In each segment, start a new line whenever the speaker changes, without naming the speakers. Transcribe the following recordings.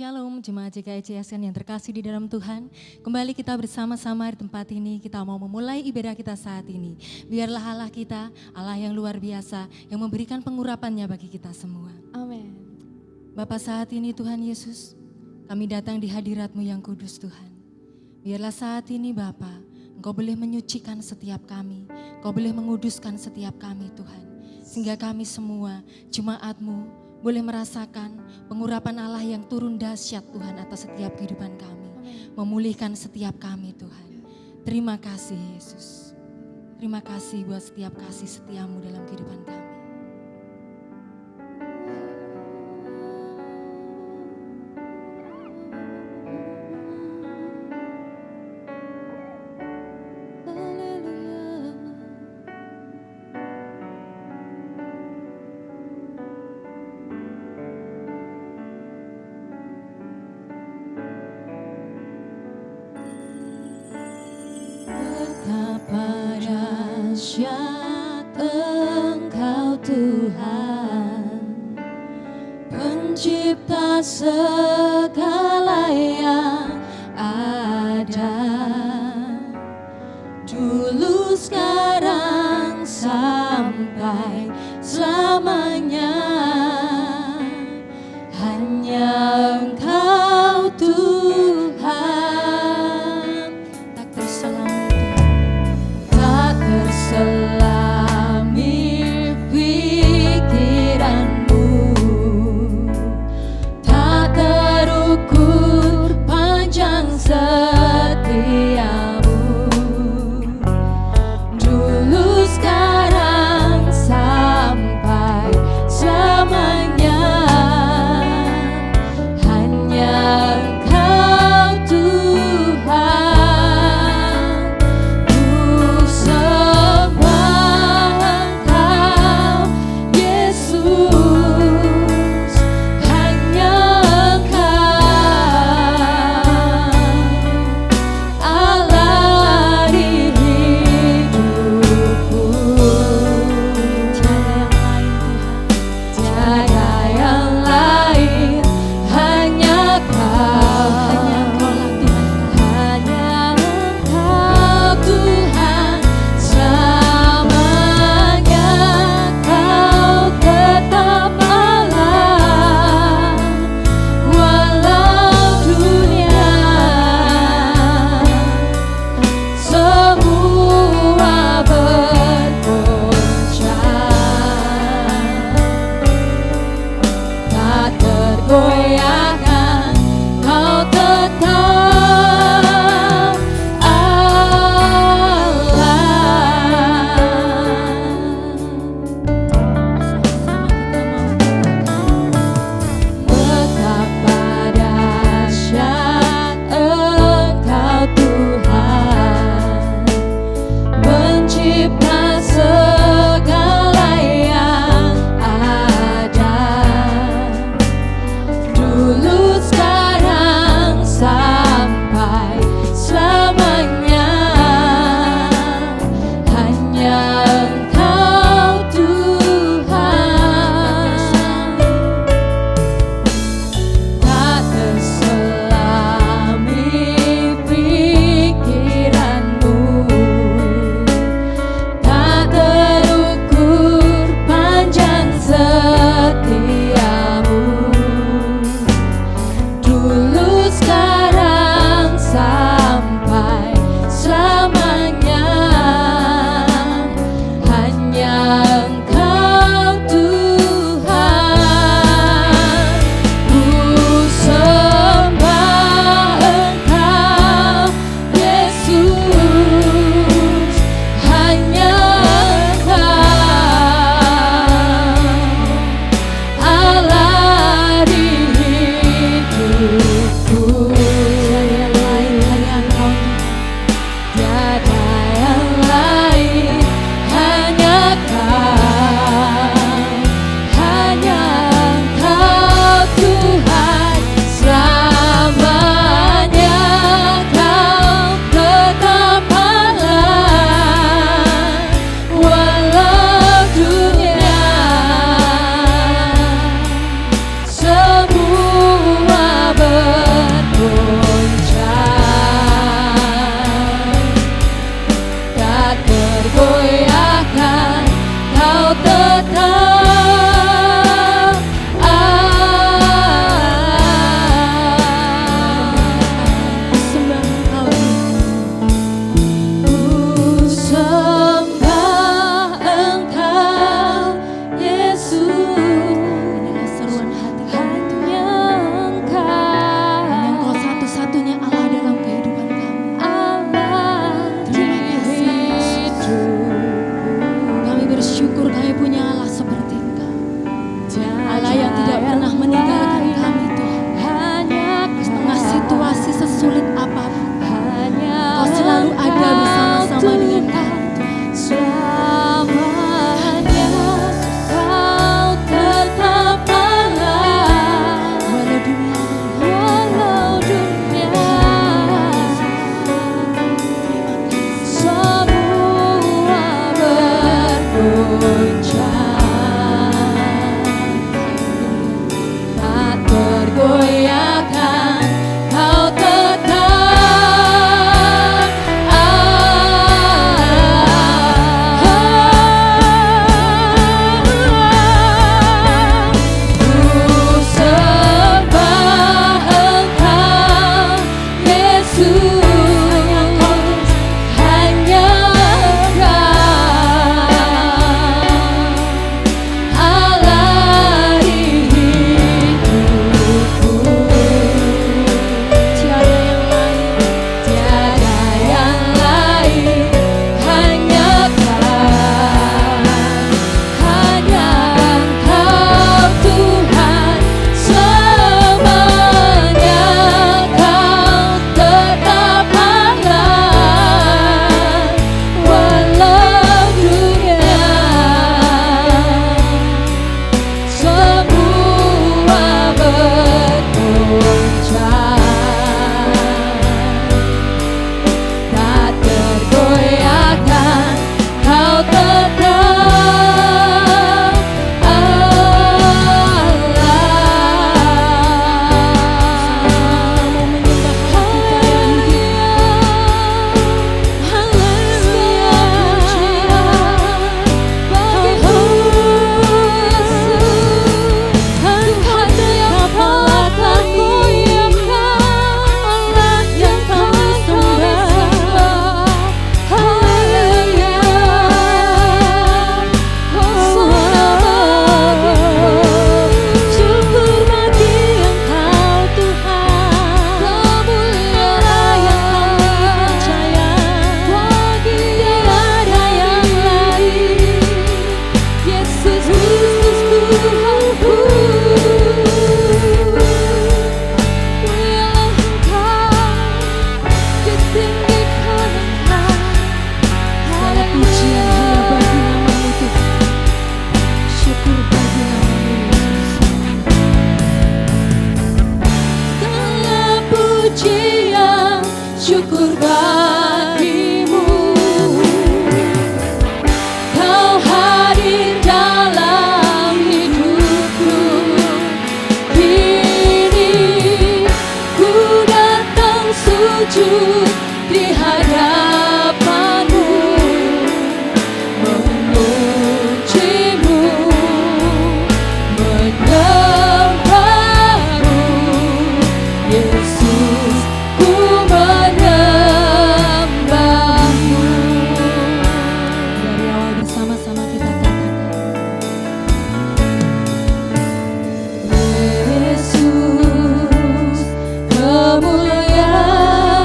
Shalom Jemaat GKI CSN yang terkasih di dalam Tuhan. Kembali kita bersama-sama di tempat ini, kita mau memulai ibadah kita saat ini. Biarlah Allah kita, Allah yang luar biasa, yang memberikan pengurapannya bagi kita semua.
Amin.
Bapa, saat ini Tuhan Yesus, kami datang di hadirat-Mu yang kudus Tuhan. Biarlah saat ini Bapa, Engkau boleh menyucikan setiap kami, Engkau boleh menguduskan setiap kami Tuhan. Sehingga kami semua, jemaat-Mu, boleh merasakan pengurapan Allah yang turun dahsyat Tuhan atas setiap kehidupan kami. Memulihkan setiap kami Tuhan. Terima kasih Yesus. Terima kasih buat setiap kasih setiamu dalam kehidupan kami. Betapa dahsyat Engkau Tuhan, Pencipta segala yang ada, dulu sekarang sampai selamanya. Hanya Engkau Tuhan, tak terselami pikiranmu, tak terukur panjang setiamu. Dulu sekarang sampai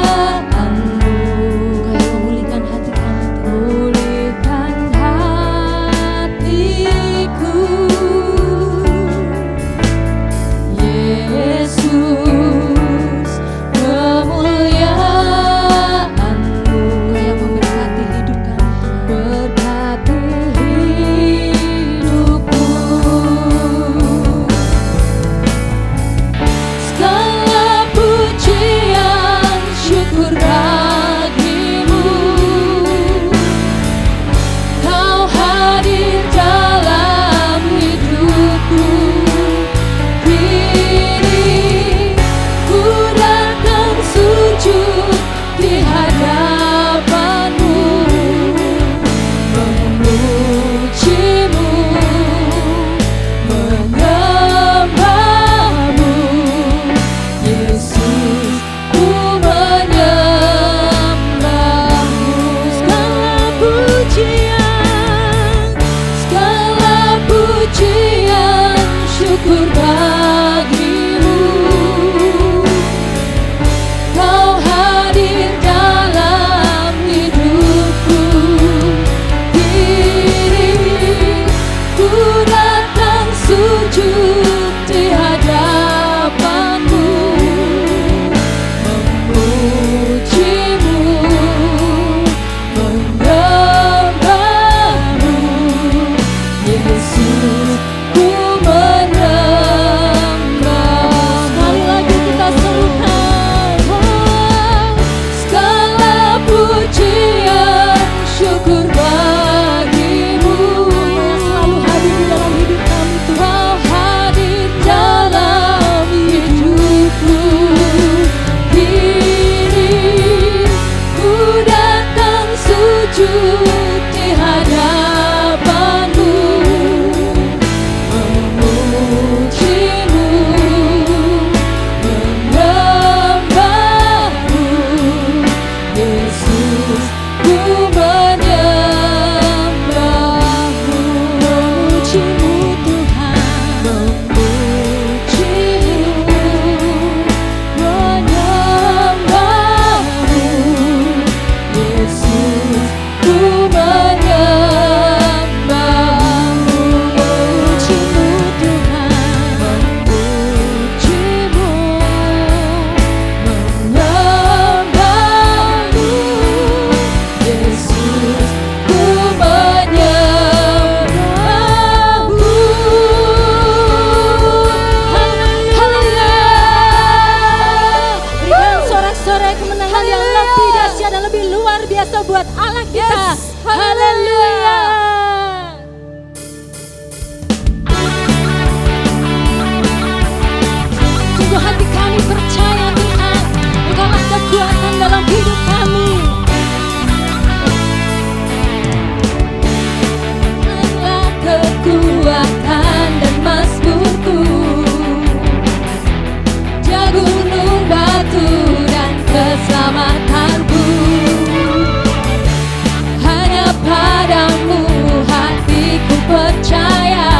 Kemuliaan-Mu
Allah kita.
Yes.
Haleluya. Sungguh hati kami percaya Tuhan, Engkaulah kekuatan dalam hidup kami. Allah kekuatan dan mazmurku, Dia gunung batu dan keselamatanku. Hanya padamu hatiku percaya,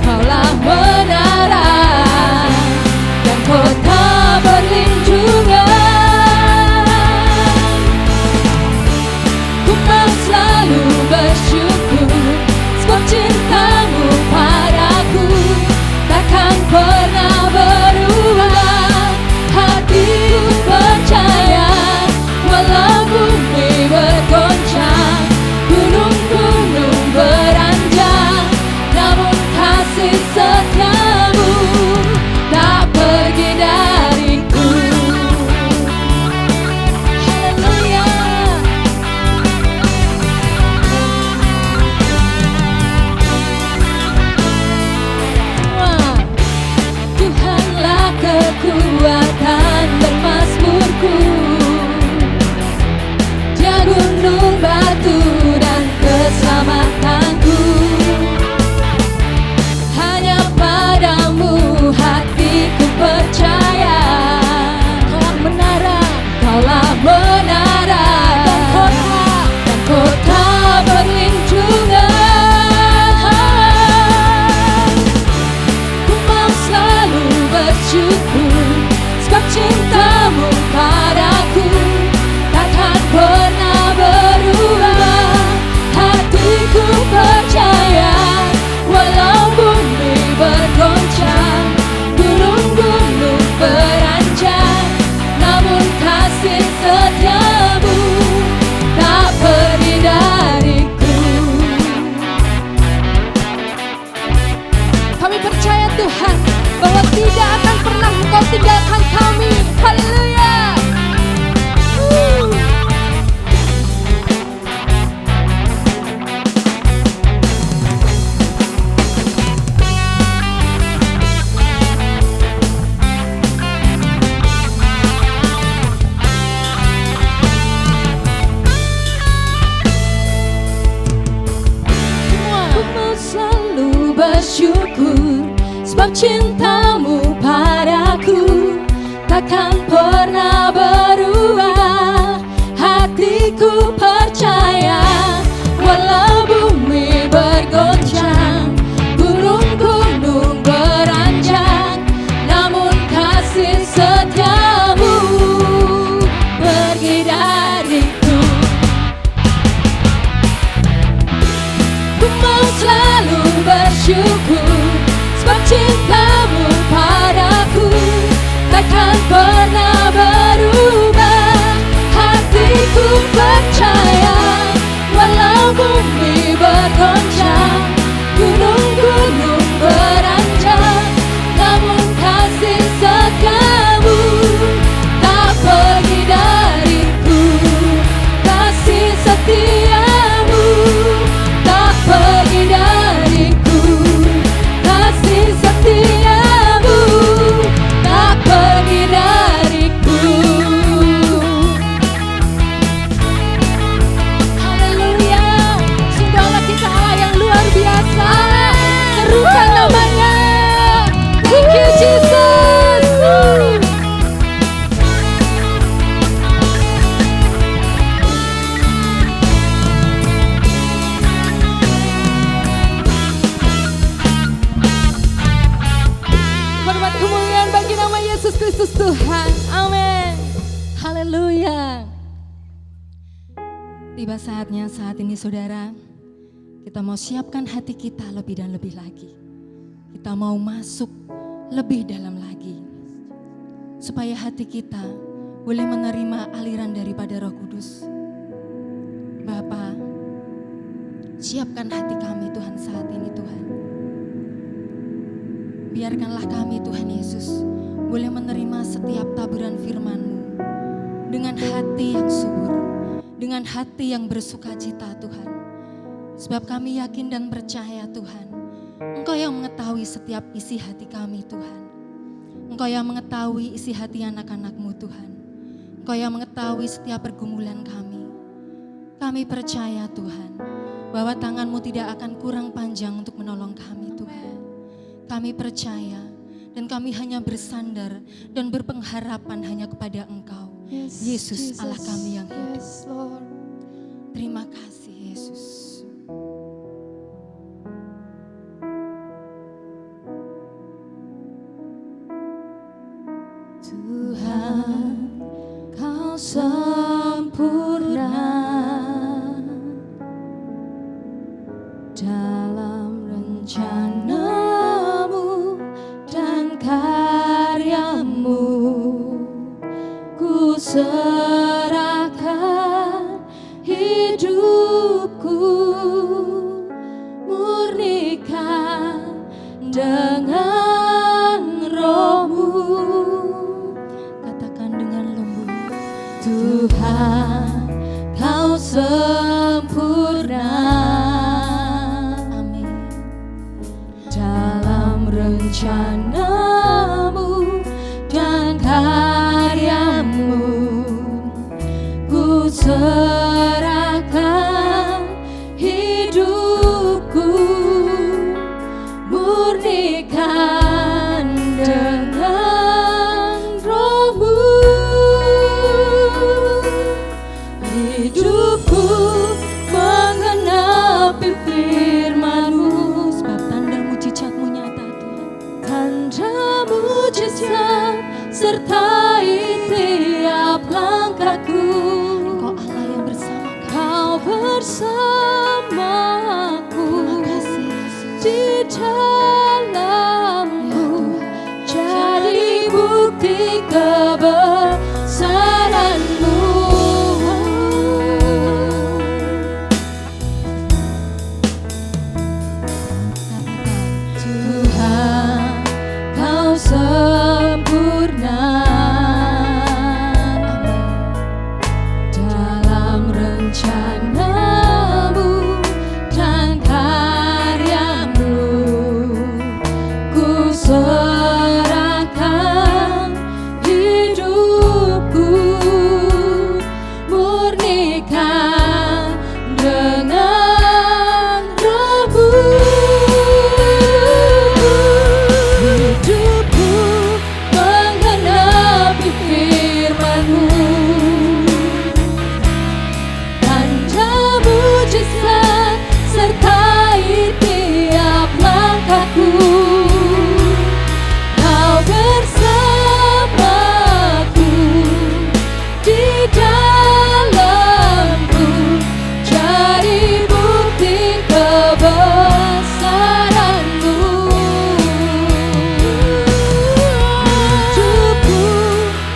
Kaulah menara dan kota berlindungan. Ku mau selalu bersyukur sebab cintamu padaku takkan pernah berubah. Hatiku percaya walau bumi bergoncang, gunung-gunung beranjak, namun kasih setiamu tak pergi dariku. Haleluya. Wah. Tuhanlah kekuatan dan mazmurku, Dia gunung batu dan keselamatanku. Hanya padamu hatiku percaya, Kaulah menara dan kota berlindungan. Ku mau selalu bersyukur sebab cintamu padaku takkan pernah berubah. Hatiku percaya walau bumi bergoncang, gunung-gunung beranjak, namun kasih setiamu tak pergi dariku. Kami percaya Tuhan bahwa tidak akan pernah Engkau tinggalkan kami. Haleluya. Ku mau selalu bersyukur sebab cintamu padaku takkan pernah berubah. Hatiku percaya walau bumi bergoncang, gunung-gunung beranjak, namun kasih setiamu pergi dariku. Ku mau selalu bersyukur sebab cintamu padaku takkan pernah berubah. Hatiku percaya walau bumi bergoncang, gunung-gunung beranjak, namun kasih setiamu tak pergi dariku. Kasih setiamu tak pergi dariku. Kasih setiamu tak pergi dariku. Haleluya. Sungguh Allah kita Allah yang luar biasa. Serukan namanya. Thank you Jesus. Hormat kemuliaan bagi nama Yesus Kristus Tuhan. Amin. Haleluya. Tiba saatnya saat ini saudara, kita mau siapkan hati kita lebih dan lebih lagi. Kita mau masuk lebih dalam lagi. Supaya hati kita boleh menerima aliran daripada Roh Kudus. Bapa, siapkan hati kami Tuhan saat ini Tuhan. Biarkanlah kami Tuhan Yesus boleh menerima setiap taburan firman-Mu dengan hati yang subur, dengan hati yang bersukacita Tuhan. Sebab kami yakin dan percaya Tuhan, Engkau yang mengetahui setiap isi hati kami Tuhan. Engkau yang mengetahui isi hati anak-anak-Mu Tuhan. Engkau yang mengetahui setiap pergumulan kami. Kami percaya Tuhan, bahwa tangan-Mu tidak akan kurang panjang untuk menolong kami Tuhan. Kami percaya dan kami hanya bersandar dan berpengharapan hanya kepada Engkau, Yesus Allah kami yang hidup. Terima kasih Yesus.
Tuhan, Kau sempurna dalam rencana-Mu dan karya-Mu. Ku serahkan hidupku, murnikan dengan Roh-Mu.
Katakan dengan lembut.
Tuhan, Kau sempurna dalam rencana-Mu dan karya-Mu. Ku serahkan hidupku, murnikan dengan Roh-Mu. Hidupku menggenapi firman-Mu,
Sebab tanda mujizat-Mu nyata Tuhan.
tanda mujizat sertai tiap langkahku.
Engkau Allah yang bersama kami.
Kau bersamaku
Terima kasih Yesus.
di dalamku, jadi bukti kebesaran-Mu. Tuhan, Kau sempurna dalam rencana-Mu dan karya-Mu. Ku serahkan hidupku, murnikan dengan Roh-Mu. Hidupku menggenapi firman-Mu, tanda mujizat sertai tiap langkahku. Kau bersamaku di dalamku, jadi bukti kebesaran-Mu. Hidupku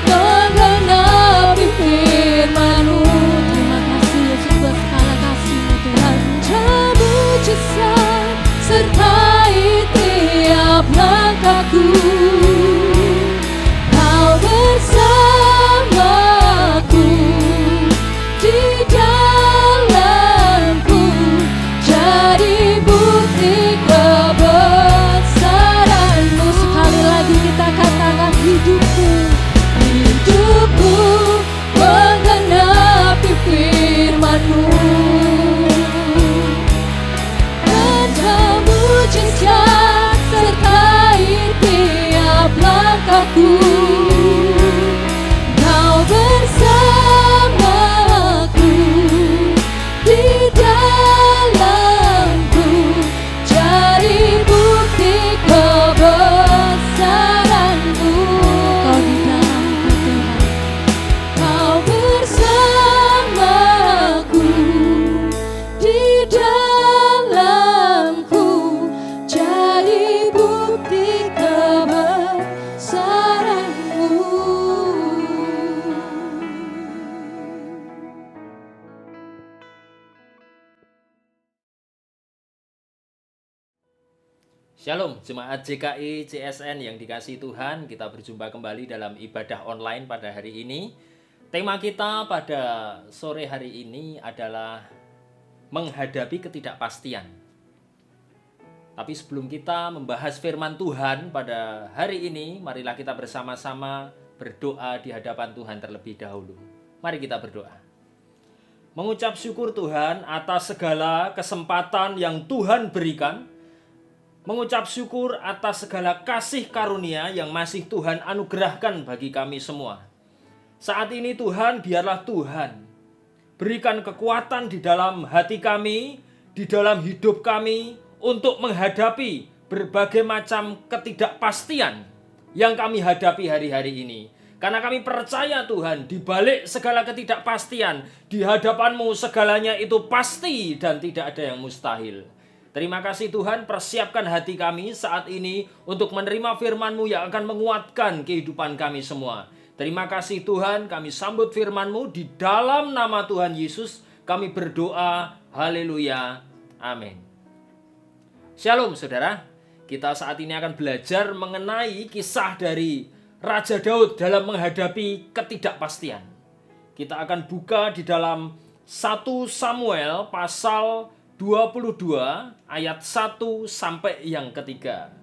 menggenapi firman-Mu.
Terima kasih Yesus buat segala kasih-Mu Tuhan.
Tanda mujizat sertai tiap langkahku. Kau bersamaku di dalamku, jadi bukti kebesaran-Mu. Sekali lagi kita katakan hidupku. Hidupku menggenapi firman-Mu, tanda mujizat sertai tiap langkahku. Kau bersamaku di dalamku, jadi bukti kebesaran-Mu.
Kau di dalamku Tuhan.
Kau bersamaku di dalamku, jadi bukti kebesaran-Mu.
Shalom Jemaat JKI CSN yang dikasihi Tuhan, kita berjumpa kembali dalam ibadah online pada hari ini. Tema kita pada sore hari ini adalah menghadapi ketidakpastian. Tapi sebelum kita membahas firman Tuhan pada hari ini, marilah kita bersama-sama berdoa di hadapan Tuhan terlebih dahulu. Mari kita berdoa. Mengucap syukur Tuhan atas segala kesempatan yang Tuhan berikan. Mengucap syukur atas segala kasih karunia yang masih Tuhan anugerahkan bagi kami semua. Saat ini Tuhan, biarlah Tuhan berikan kekuatan di dalam hati kami, di dalam hidup kami untuk menghadapi berbagai macam ketidakpastian yang kami hadapi hari-hari ini. Karena kami percaya Tuhan, di balik segala ketidakpastian, di hadapan-Mu segalanya itu pasti dan tidak ada yang mustahil. Terima kasih Tuhan, persiapkan hati kami saat ini untuk menerima firman-Mu yang akan menguatkan kehidupan kami semua. Terima kasih Tuhan, kami sambut firman-Mu di dalam nama Tuhan Yesus. Kami berdoa, haleluya, amin. Shalom saudara, kita saat ini akan belajar mengenai kisah dari Raja Daud dalam menghadapi ketidakpastian. Kita akan buka di dalam 1 Samuel pasal 22 ayat 1 sampai yang ketiga.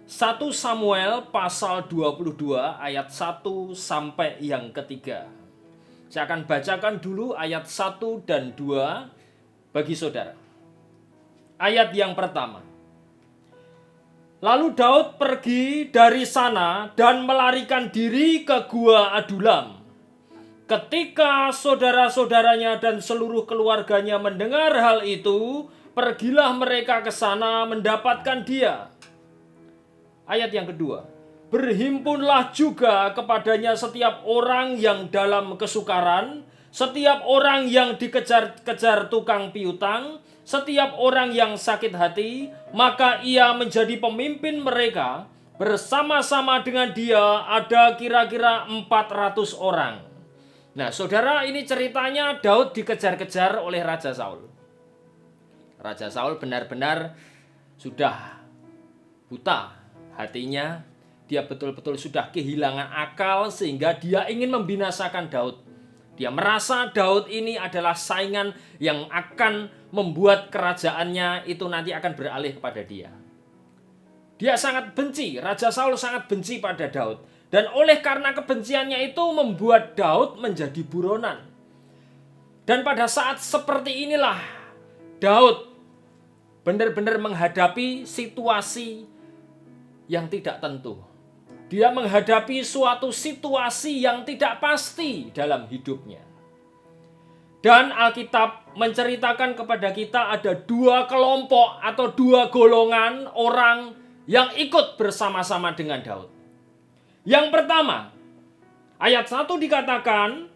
1 Samuel pasal 22 ayat 1 sampai yang ketiga. Saya akan bacakan dulu ayat 1 dan 2 bagi saudara. Ayat yang pertama. Lalu Daud pergi dari sana dan melarikan diri ke Gua Adulam. Ketika saudara-saudaranya dan seluruh keluarganya mendengar hal itu, pergilah mereka ke sana mendapatkan dia. Ayat yang kedua, berhimpunlah juga kepadanya setiap orang yang dalam kesukaran, setiap orang yang dikejar-kejar tukang piutang, setiap orang yang sakit hati, maka ia menjadi pemimpin mereka. Bersama-sama dengan dia ada kira-kira 400 orang. Nah saudara, ini ceritanya Daud dikejar-kejar oleh Raja Saul. Raja Saul benar-benar sudah buta hatinya, dia betul-betul sudah kehilangan akal sehingga dia ingin membinasakan Daud. Dia merasa Daud ini adalah saingan yang akan membuat kerajaannya itu nanti akan beralih kepada dia. Dia sangat benci, Raja Saul sangat benci pada Daud. Dan oleh karena kebenciannya itu membuat Daud menjadi buronan. Dan pada saat seperti inilah Daud benar-benar menghadapi situasi yang tidak tentu. Dia menghadapi suatu situasi yang tidak pasti dalam hidupnya. Dan Alkitab menceritakan kepada kita ada dua kelompok atau dua golongan orang yang ikut bersama-sama dengan Daud. Yang pertama, ayat 1 dikatakan,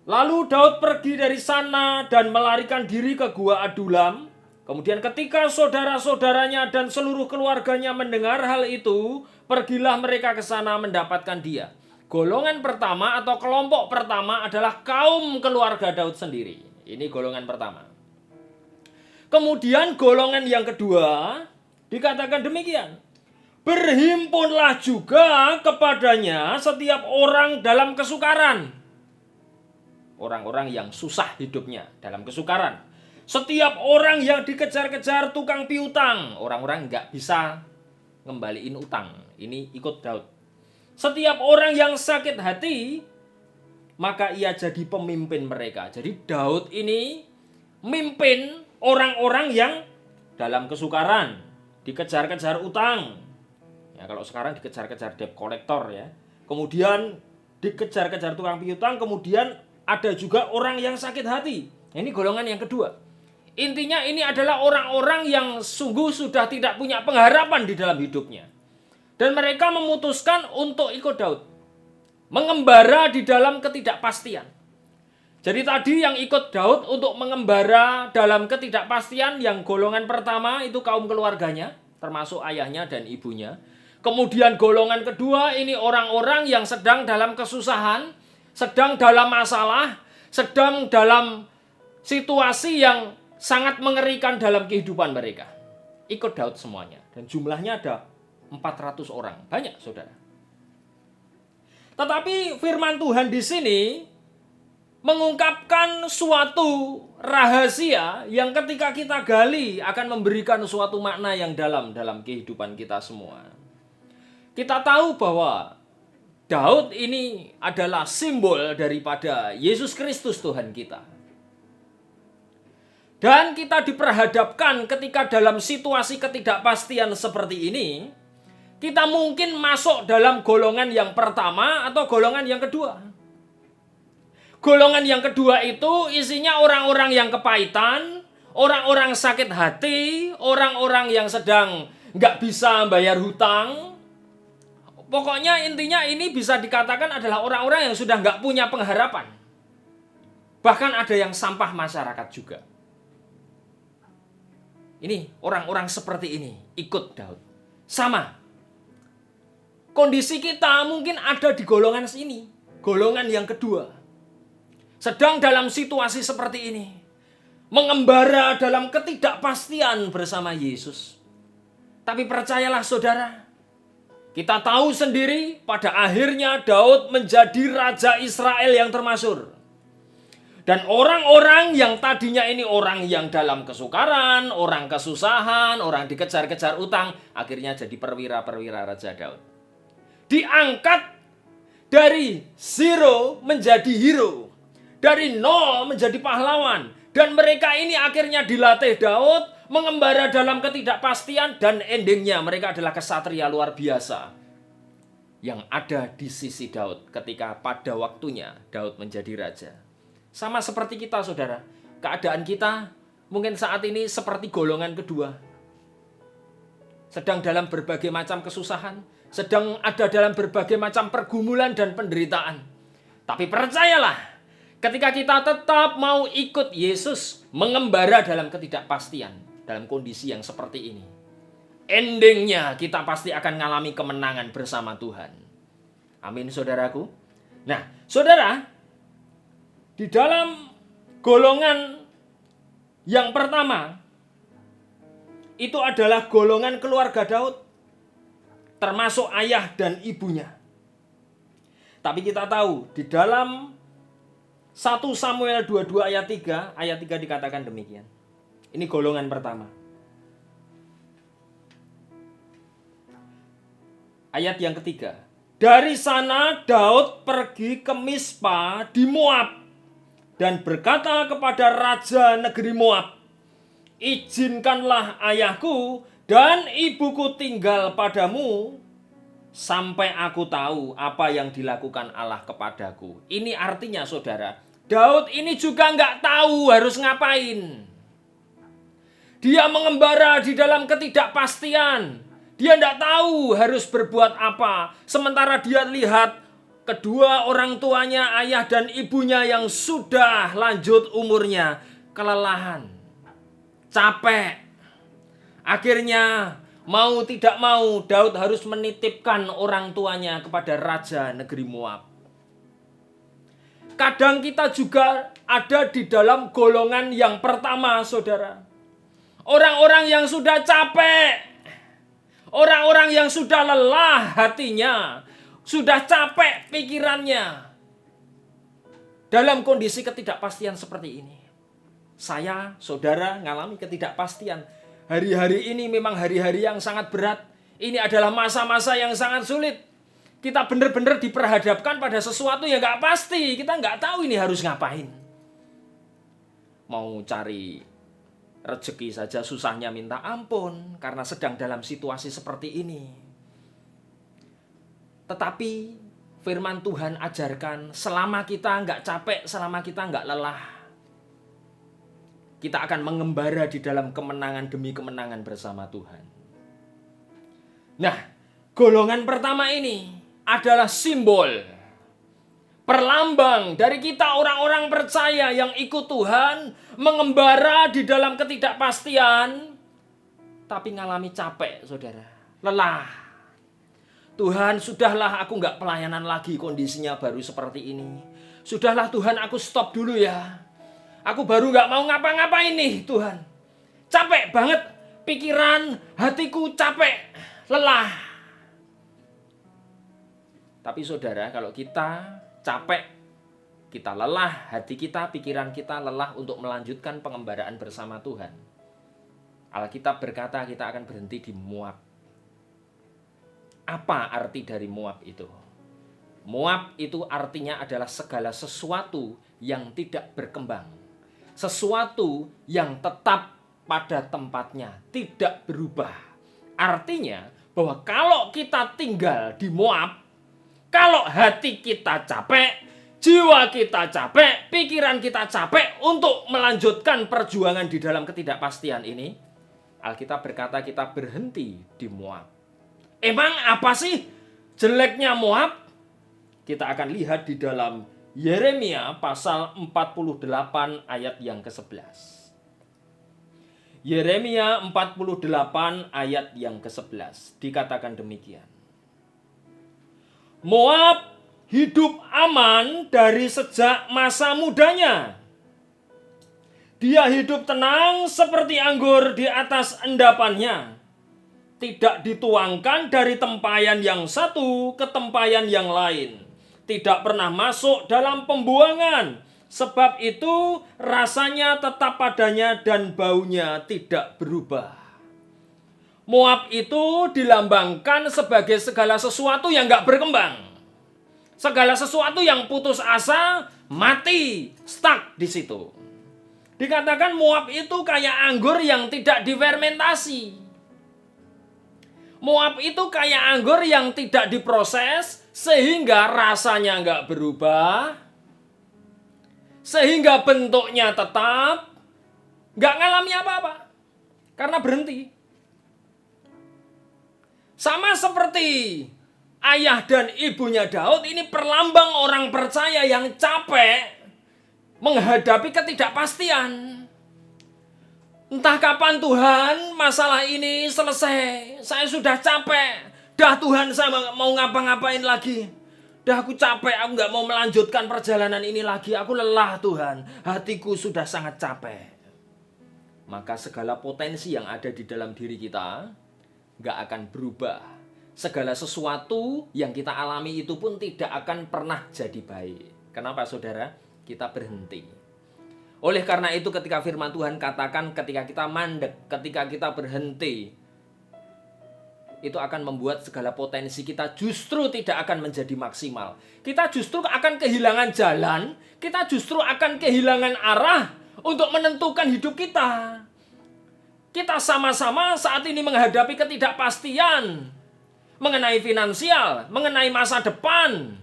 lalu Daud pergi dari sana dan melarikan diri ke Gua Adulam. Kemudian ketika saudara-saudaranya dan seluruh keluarganya mendengar hal itu, pergilah mereka ke sana mendapatkan dia. Golongan pertama atau kelompok pertama adalah kaum keluarga Daud sendiri. Ini golongan pertama. Kemudian golongan yang kedua dikatakan demikian. Berhimpunlah juga kepadanya setiap orang dalam kesukaran. Orang-orang yang susah hidupnya dalam kesukaran. Setiap orang yang dikejar-kejar tukang piutang, orang-orang nggak bisa ngembaliin utang. Ini ikut Daud. Setiap orang yang sakit hati, maka ia jadi pemimpin mereka. Jadi Daud ini mimpin orang-orang yang dalam kesukaran, dikejar-kejar utang. Ya, kalau sekarang dikejar-kejar debt collector ya. Kemudian dikejar-kejar tukang piutang, kemudian ada juga orang yang sakit hati. Ini golongan yang kedua. Intinya ini adalah orang-orang yang sungguh sudah tidak punya pengharapan di dalam hidupnya. Dan mereka memutuskan untuk ikut Daud. Mengembara di dalam ketidakpastian. Jadi tadi yang ikut Daud untuk mengembara dalam ketidakpastian, yang golongan pertama itu kaum keluarganya, termasuk ayahnya dan ibunya. Kemudian golongan kedua ini orang-orang yang sedang dalam kesusahan, sedang dalam masalah, sedang dalam situasi yang sangat mengerikan dalam kehidupan mereka. Ikut Daud semuanya. Dan jumlahnya ada 400 orang. Banyak saudara. Tetapi firman Tuhan di sini mengungkapkan suatu rahasia yang ketika kita gali akan memberikan suatu makna yang dalam kehidupan kita semua. Kita tahu bahwa Daud ini adalah simbol daripada Yesus Kristus Tuhan kita. Dan kita diperhadapkan ketika dalam situasi ketidakpastian seperti ini, kita mungkin masuk dalam golongan yang pertama atau golongan yang kedua. Golongan yang kedua itu isinya orang-orang yang kepahitan, orang-orang sakit hati, orang-orang yang sedang nggak bisa bayar hutang. Pokoknya intinya ini bisa dikatakan adalah orang-orang yang sudah nggak punya pengharapan. Bahkan ada yang sampah masyarakat juga. Ini orang-orang seperti ini ikut Daud. Sama. Kondisi kita mungkin ada di golongan sini. Golongan yang kedua. Sedang dalam situasi seperti ini. Mengembara dalam ketidakpastian bersama Yesus. Tapi percayalah saudara. Kita tahu sendiri pada akhirnya Daud menjadi Raja Israel yang termasyhur. Dan orang-orang yang tadinya ini orang yang dalam kesukaran, orang kesusahan, orang dikejar-kejar utang, akhirnya jadi perwira-perwira Raja Daud. Diangkat dari zero menjadi hero. Dari nol menjadi pahlawan. Dan mereka ini akhirnya dilatih Daud mengembara dalam ketidakpastian dan endingnya mereka adalah kesatria luar biasa yang ada di sisi Daud ketika pada waktunya Daud menjadi raja. Sama seperti kita saudara, keadaan kita mungkin saat ini seperti golongan kedua. Sedang dalam berbagai macam kesusahan, sedang ada dalam berbagai macam pergumulan dan penderitaan. Tapi percayalah, ketika kita tetap mau ikut Yesus mengembara dalam ketidakpastian, dalam kondisi yang seperti ini, endingnya kita pasti akan mengalami kemenangan bersama Tuhan. Amin saudaraku. Nah saudara, di dalam golongan yang pertama, itu adalah golongan keluarga Daud, termasuk ayah dan ibunya. Tapi kita tahu, di dalam 1 Samuel 22 ayat 3 dikatakan demikian. Ini golongan pertama. Ayat yang ketiga. Dari sana Daud pergi ke Mispa di Moab dan berkata kepada raja negeri Moab, izinkanlah ayahku dan ibuku tinggal padamu sampai aku tahu apa yang dilakukan Allah kepadaku. Ini artinya saudara, Daud ini juga nggak tahu harus ngapain. Dia mengembara di dalam ketidakpastian. Dia tidak tahu harus berbuat apa. Sementara dia lihat kedua orang tuanya, ayah dan ibunya yang sudah lanjut umurnya, kelelahan, capek. Akhirnya mau tidak mau Daud harus menitipkan orang tuanya kepada raja negeri Moab. Kadang kita juga ada di dalam golongan yang pertama saudara. Orang-orang yang sudah capek. Orang-orang yang sudah lelah hatinya, sudah capek pikirannya. Dalam kondisi ketidakpastian seperti ini. Saya, saudara, mengalami ketidakpastian. Hari-hari ini memang hari-hari yang sangat berat. Ini adalah masa-masa yang sangat sulit. Kita benar-benar diperhadapkan pada sesuatu yang gak pasti. Kita gak tahu ini harus ngapain. Mau cari rezeki saja susahnya minta ampun karena sedang dalam situasi seperti ini. Tetapi firman Tuhan ajarkan selama kita nggak capek, selama kita nggak lelah, kita akan mengembara di dalam kemenangan demi kemenangan bersama Tuhan. Nah, golongan pertama ini adalah simbol, perlambang dari kita orang-orang percaya yang ikut Tuhan, mengembara di dalam ketidakpastian, tapi ngalami capek, saudara. Lelah. Tuhan, sudahlah aku nggak pelayanan lagi, kondisinya baru seperti ini. Sudahlah Tuhan, aku stop dulu ya. Aku baru nggak mau ngapa-ngapain nih, Tuhan. Capek banget, pikiran, hatiku capek, lelah. Tapi saudara, kalau kita capek, kita lelah, hati kita, pikiran kita lelah untuk melanjutkan pengembaraan bersama Tuhan, Alkitab berkata kita akan berhenti di Moab. Apa arti dari Moab itu? Moab itu artinya adalah segala sesuatu yang tidak berkembang. Sesuatu yang tetap pada tempatnya, tidak berubah. Artinya bahwa kalau kita tinggal di Moab, kalau hati kita capek, jiwa kita capek, pikiran kita capek untuk melanjutkan perjuangan di dalam ketidakpastian ini, Alkitab berkata kita berhenti di Moab. Emang apa sih jeleknya Moab? Kita akan lihat di dalam Yeremia pasal 48 ayat yang ke-11. Yeremia 48 ayat yang ke-11 dikatakan demikian. Moab hidup aman dari sejak masa mudanya. Dia hidup tenang seperti anggur di atas endapannya. Tidak dituangkan dari tempayan yang satu ke tempayan yang lain. Tidak pernah masuk dalam pembuangan. Sebab itu rasanya tetap padanya dan baunya tidak berubah. Moab itu dilambangkan sebagai segala sesuatu yang gak berkembang. Segala sesuatu yang putus asa, mati, stuck di situ. Dikatakan Moab itu kayak anggur yang tidak difermentasi. Moab itu kayak anggur yang tidak diproses, sehingga rasanya nggak berubah, sehingga bentuknya tetap, nggak ngalami apa-apa, karena berhenti. Sama seperti ayah dan ibunya Daud, ini perlambang orang percaya yang capek menghadapi ketidakpastian. Entah kapan Tuhan masalah ini selesai. Saya sudah capek. Dah Tuhan, saya mau ngapa-ngapain lagi. Dah aku capek, aku gak mau melanjutkan perjalanan ini lagi. Aku lelah Tuhan. Hatiku sudah sangat capek. Maka segala potensi yang ada di dalam diri kita gak akan berubah. Segala sesuatu yang kita alami itu pun tidak akan pernah jadi baik. Kenapa saudara? Kita berhenti. Oleh karena itu ketika firman Tuhan katakan ketika kita mandek, ketika kita berhenti, itu akan membuat segala potensi kita justru tidak akan menjadi maksimal. Kita justru akan kehilangan jalan, kita justru akan kehilangan arah untuk menentukan hidup kita. Kita sama-sama saat ini menghadapi ketidakpastian mengenai finansial, mengenai masa depan,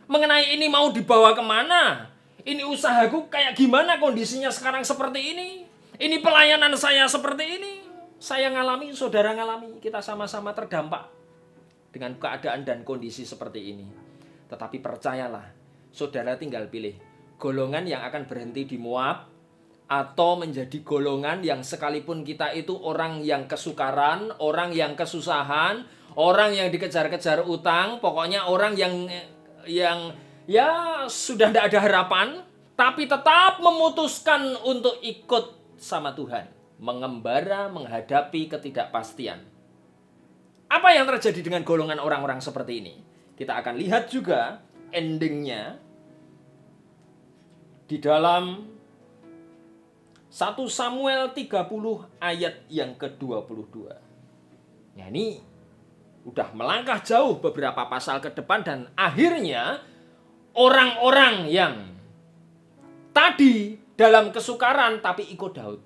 mengenai ini mau dibawa kemana. Ini usahaku kayak gimana kondisinya sekarang seperti ini. Ini pelayanan saya seperti ini. Saya ngalami, saudara ngalami. Kita sama-sama terdampak dengan keadaan dan kondisi seperti ini. Tetapi percayalah, saudara tinggal pilih. Golongan yang akan berhenti di Moab, atau menjadi golongan yang sekalipun kita itu orang yang kesukaran, orang yang kesusahan, orang yang dikejar-kejar utang, pokoknya orang yang ya sudah tidak ada harapan, tapi tetap memutuskan untuk ikut sama Tuhan, mengembara menghadapi ketidakpastian. Apa yang terjadi dengan golongan orang-orang seperti ini? Kita akan lihat juga endingnya di dalam 1 Samuel 30 ayat yang ke-22. Ya, ini udah melangkah jauh beberapa pasal ke depan dan akhirnya orang-orang yang tadi dalam kesukaran tapi ikut Daud,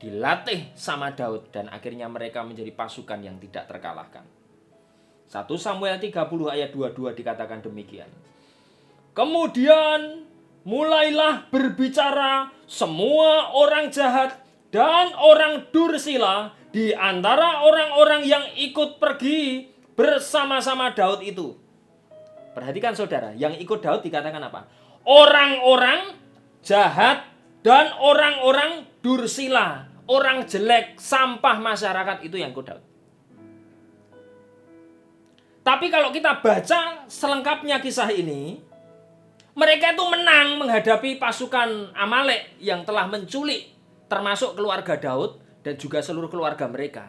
dilatih sama Daud dan akhirnya mereka menjadi pasukan yang tidak terkalahkan. 1 Samuel 30 ayat 22 dikatakan demikian. Kemudian mulailah berbicara semua orang jahat dan orang dursila di antara orang-orang yang ikut pergi bersama-sama Daud itu. Perhatikan saudara, yang ikut Daud dikatakan apa? Orang-orang jahat dan orang-orang dursila, orang jelek, sampah masyarakat itu yang ikut Daud. Tapi kalau kita baca selengkapnya kisah ini, mereka itu menang menghadapi pasukan Amalek yang telah menculik termasuk keluarga Daud dan juga seluruh keluarga mereka.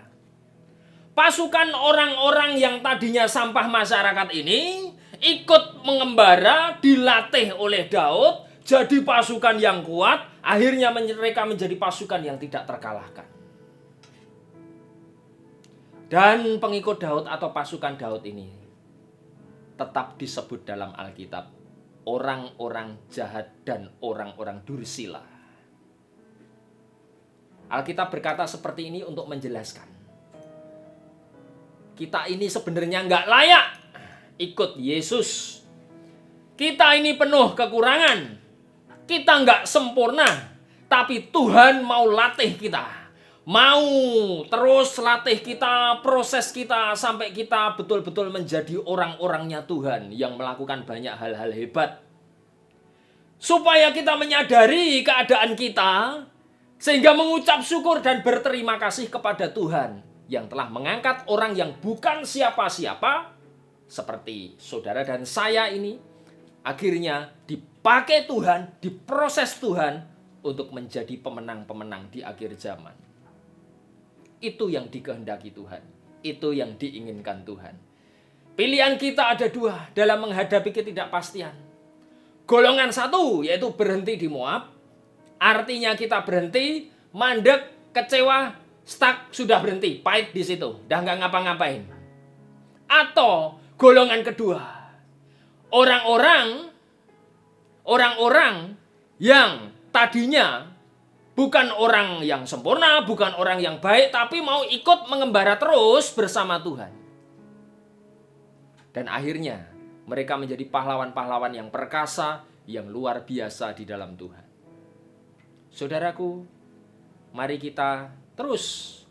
Pasukan orang-orang yang tadinya sampah masyarakat ini ikut mengembara, dilatih oleh Daud, jadi pasukan yang kuat, akhirnya mereka menjadi pasukan yang tidak terkalahkan. Dan pengikut Daud atau pasukan Daud ini tetap disebut dalam Alkitab orang-orang jahat dan orang-orang dursila. Alkitab berkata seperti ini untuk menjelaskan. Kita ini sebenarnya nggak layak ikut Yesus. Kita ini penuh kekurangan. Kita nggak sempurna. Tapi Tuhan mau latih kita. Mau terus latih kita, proses kita sampai kita betul-betul menjadi orang-orangnya Tuhan yang melakukan banyak hal-hal hebat. Supaya kita menyadari keadaan kita, sehingga mengucap syukur dan berterima kasih kepada Tuhan yang telah mengangkat orang yang bukan siapa-siapa, seperti saudara dan saya ini, akhirnya dipakai Tuhan, diproses Tuhan untuk menjadi pemenang-pemenang di akhir zaman. Itu yang dikehendaki Tuhan. Itu yang diinginkan Tuhan. Pilihan kita ada dua dalam menghadapi ketidakpastian. Golongan satu yaitu berhenti di Moab. Artinya kita berhenti, mandek, kecewa, stuck, sudah berhenti. Pahit di situ. Udah nggak ngapa-ngapain. Atau golongan kedua. Orang-orang yang tadinya bukan orang yang sempurna, bukan orang yang baik, tapi mau ikut mengembara terus bersama Tuhan. Dan akhirnya mereka menjadi pahlawan-pahlawan yang perkasa, yang luar biasa di dalam Tuhan. Saudaraku, mari kita terus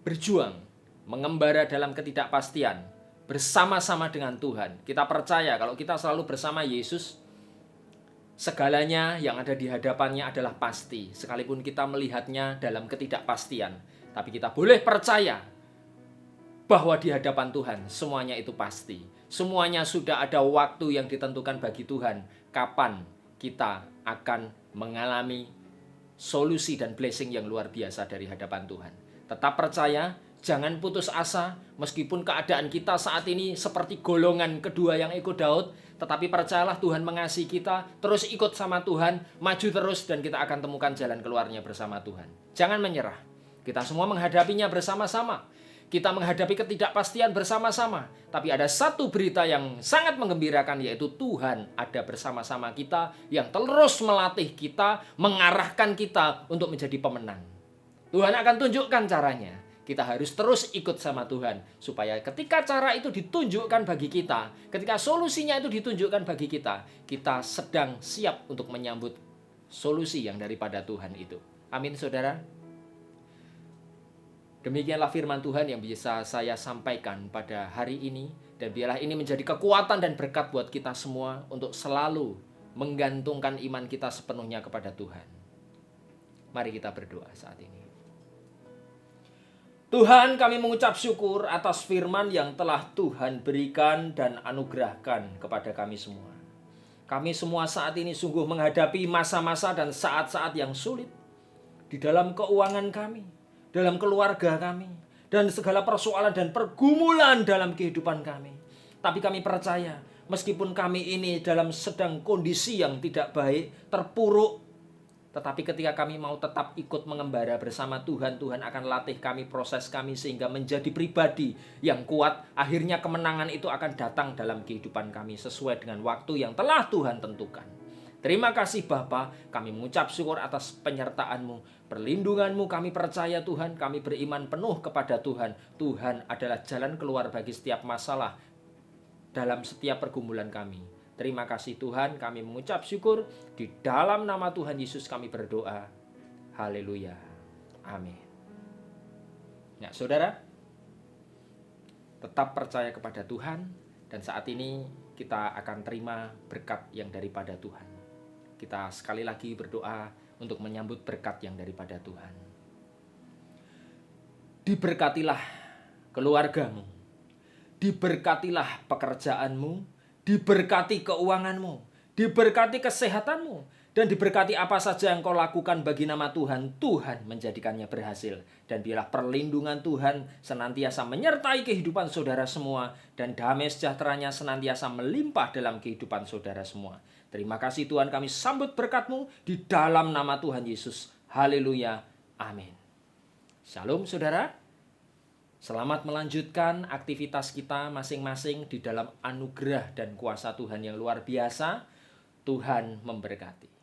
berjuang, mengembara dalam ketidakpastian, bersama-sama dengan Tuhan. Kita percaya kalau kita selalu bersama Yesus, segalanya yang ada di hadapannya adalah pasti. Sekalipun kita melihatnya dalam ketidakpastian. Tapi kita boleh percaya bahwa di hadapan Tuhan semuanya itu pasti. Semuanya sudah ada waktu yang ditentukan bagi Tuhan. Kapan kita akan mengalami solusi dan blessing yang luar biasa dari hadapan Tuhan. Tetap percaya, jangan putus asa. Meskipun keadaan kita saat ini seperti golongan kedua yang ikut Daud, tetapi percayalah Tuhan mengasihi kita, terus ikut sama Tuhan, maju terus dan kita akan temukan jalan keluarnya bersama Tuhan. Jangan menyerah. Kita semua menghadapinya bersama-sama. Kita menghadapi ketidakpastian bersama-sama. Tapi ada satu berita yang sangat menggembirakan, yaitu Tuhan ada bersama-sama kita yang terus melatih kita, mengarahkan kita untuk menjadi pemenang. Tuhan akan tunjukkan caranya. Kita harus terus ikut sama Tuhan. Supaya ketika cara itu ditunjukkan bagi kita, ketika solusinya itu ditunjukkan bagi kita, kita sedang siap untuk menyambut solusi yang daripada Tuhan itu. Amin, saudara. Demikianlah firman Tuhan yang bisa saya sampaikan pada hari ini. Dan biarlah ini menjadi kekuatan dan berkat buat kita semua untuk selalu menggantungkan iman kita sepenuhnya kepada Tuhan. Mari kita berdoa saat ini. Tuhan, kami mengucap syukur atas firman yang telah Tuhan berikan dan anugerahkan kepada kami semua. Kami semua saat ini sungguh menghadapi masa-masa dan saat-saat yang sulit di dalam keuangan kami, dalam keluarga kami, dan segala persoalan dan pergumulan dalam kehidupan kami. Tapi kami percaya, meskipun kami ini dalam sedang kondisi yang tidak baik, terpuruk, tetapi ketika kami mau tetap ikut mengembara bersama Tuhan, Tuhan akan latih kami, proses kami sehingga menjadi pribadi yang kuat. Akhirnya kemenangan itu akan datang dalam kehidupan kami sesuai dengan waktu yang telah Tuhan tentukan. Terima kasih Bapa, kami mengucap syukur atas penyertaan-Mu, perlindungan-Mu. Kami percaya Tuhan, kami beriman penuh kepada Tuhan. Tuhan adalah jalan keluar bagi setiap masalah dalam setiap pergumulan kami. Terima kasih Tuhan, kami mengucap syukur. Di dalam nama Tuhan Yesus kami berdoa. Haleluya. Amin. Ya, saudara, tetap percaya kepada Tuhan. Dan saat ini kita akan terima berkat yang daripada Tuhan. Kita sekali lagi berdoa untuk menyambut berkat yang daripada Tuhan. Diberkatilah keluargamu. Diberkatilah pekerjaanmu. Diberkati keuanganmu, diberkati kesehatanmu, Dan diberkati apa saja yang kau lakukan bagi nama Tuhan, Tuhan menjadikannya berhasil. Dan biarlah perlindungan Tuhan senantiasa menyertai kehidupan saudara semua. Dan damai sejahteranya senantiasa melimpah dalam kehidupan saudara semua. Terima kasih Tuhan, kami sambut berkat-Mu di dalam nama Tuhan Yesus. Haleluya. Amin. Shalom saudara. Selamat melanjutkan aktivitas kita masing-masing di dalam anugerah dan kuasa Tuhan yang luar biasa. Tuhan memberkati.